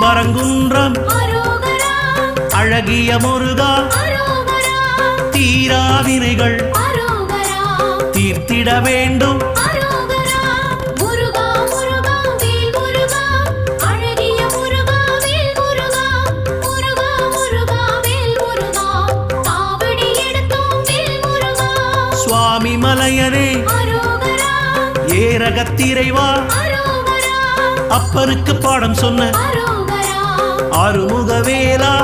வரங்குன்றம் அழகிய முருகா தீராவினைகள் தீர்த்திட வேண்டும் சுவாமி மலையனே ஏரகத்திரைவா அப்பருக்கு பாடம் சொன்ன ஆறுமுகவேலா